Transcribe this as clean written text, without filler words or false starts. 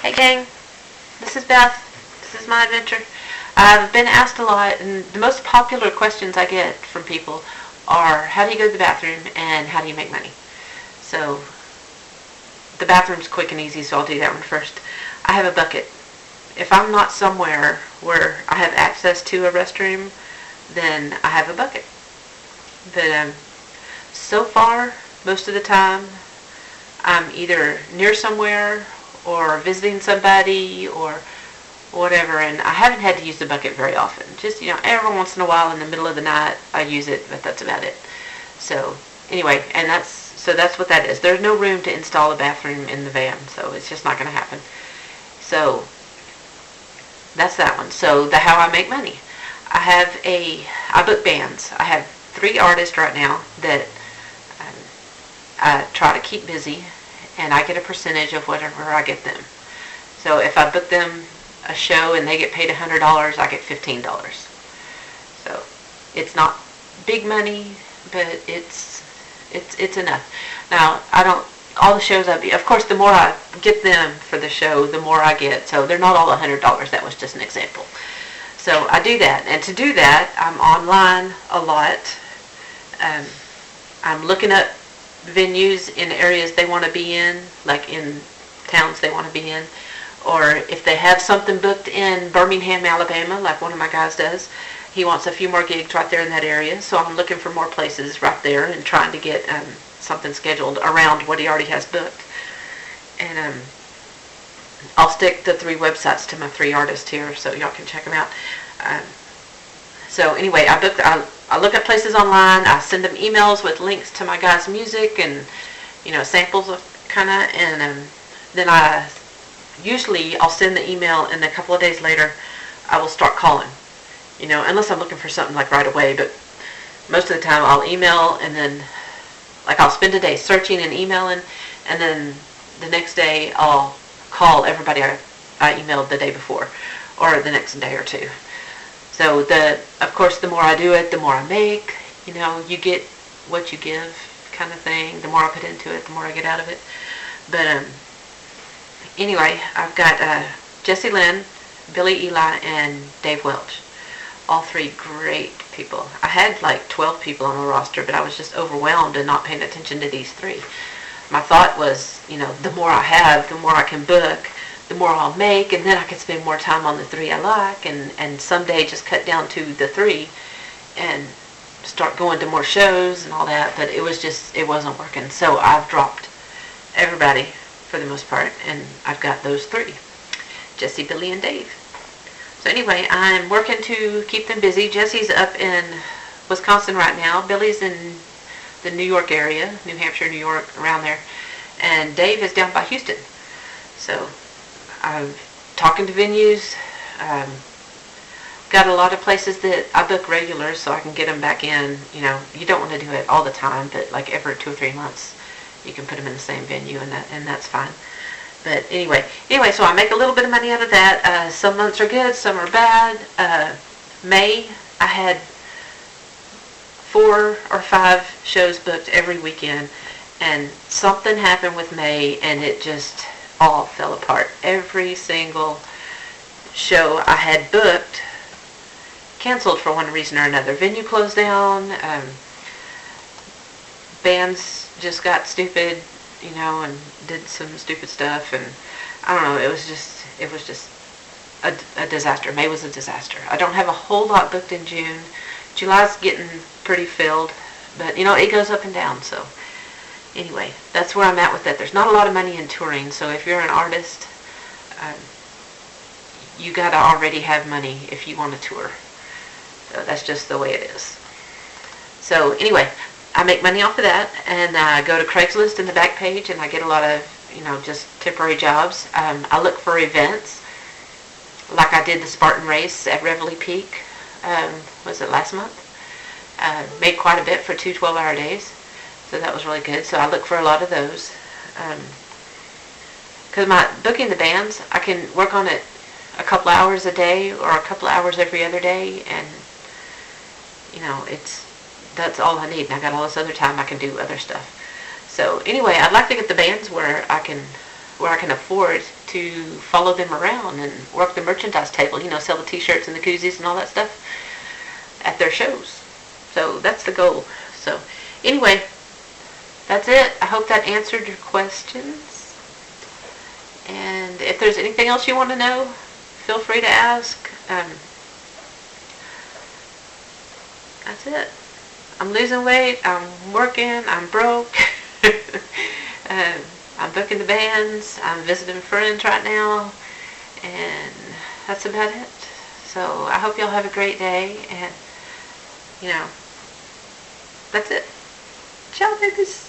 Hey gang, this is Beth. This is my adventure. I've been asked a lot, and the most popular questions I get from people are how do you go to the bathroom and how do you make money? So the bathroom's quick and easy, so I'll do that one first. I have a bucket. If I'm not somewhere where I have access to a restroom, then I have a bucket. But so far, most of the time, I'm either near somewhere or visiting somebody or whatever, and I haven't had to use the bucket very often. Just, every once in a while in the middle of the night I use it, but that's about it. So anyway, and that's what that is. There's no room to install a bathroom in the van, so it's just not going to happen. So that's that one. So the how I make money. I book bands. I have 3 artists right now that I try to keep busy, and I get a percentage of whatever I get them. So if I book them a show and they get paid $100, I get $15. So it's not big money, but it's enough. Now all the shows of course the more I get them for the show, the more I get. So they're not all $100. That was just an example. So I do that, and to do that, I'm online a lot. I'm looking up venues in areas they want to be in, like in towns they want to be in, or if they have something booked in Birmingham, Alabama, like one of my guys does, he wants a few more gigs right there in that area, so I'm looking for more places right there and trying to get something scheduled around what he already has booked. And I'll stick the 3 websites to my 3 artists here so y'all can check them out. So anyway, I look at places online. I send them emails with links to my guys' music and samples of kind of, and then I'll send the email, and a couple of days later I will start calling. Unless I'm looking for something like right away, but most of the time I'll email, and then I'll spend a day searching and emailing, and then the next day I'll call everybody I emailed the day before, or the next day or two. So of course, the more I do it, the more I make. You get what you give, kind of thing. The more I put into it, the more I get out of it. But anyway, I've got Jesse Lynn, Billy Eli, and Dave Welch. All 3 great people. I had like 12 people on the roster, but I was just overwhelmed and not paying attention to these 3. My thought was, the more I have, the more I can book, the more I'll make, and then I can spend more time on the 3 I like, and someday just cut down to the 3 and start going to more shows and all that. But it wasn't working. So I've dropped everybody for the most part, and I've got those 3, Jesse, Billy, and Dave. So anyway, I'm working to keep them busy. Jesse's up in Wisconsin right now. Billy's in the New York area, New Hampshire, New York, around there, and Dave is down by Houston. So I'm talking to venues. Got a lot of places that I book regular so I can get them back in. You don't want to do it all the time, but like every 2 or 3 months you can put them in the same venue, and that's fine. But anyway, so I make a little bit of money out of that. Some months are good, some are bad. May, I had 4 or 5 shows booked every weekend, and something happened with May, and it just all fell apart. Every single show I had booked canceled for one reason or another. Venue closed down. Bands just got stupid, and did some stupid stuff, and I don't know. It was just a disaster. May was a disaster. I don't have a whole lot booked in June. July's getting pretty filled, but it goes up and down. So anyway, that's where I'm at with that. There's not a lot of money in touring, so if you're an artist, you gotta already have money if you want to tour. So that's just the way it is. So anyway, I make money off of that, and I go to Craigslist in the back page, and I get a lot of just temporary jobs. I look for events, like I did the Spartan race at Reveille Peak. Was it last month? Made quite a bit for 2 12-hour days. So that was really good. So I look for a lot of those. Because my booking the bands, I can work on it a couple hours a day or a couple hours every other day, and that's all I need. And I got all this other time I can do other stuff. So anyway, I'd like to get the bands where I can where I can afford to follow them around and work the merchandise table, sell the t-shirts and the koozies and all that stuff at their shows. So that's the goal. So anyway, that's it. I hope that answered your questions. And if there's anything else you want to know, feel free to ask. That's it. I'm losing weight. I'm working. I'm broke. I'm booking the bands. I'm visiting friends right now. And that's about it. So I hope y'all have a great day. And, that's it. Ciao, babies.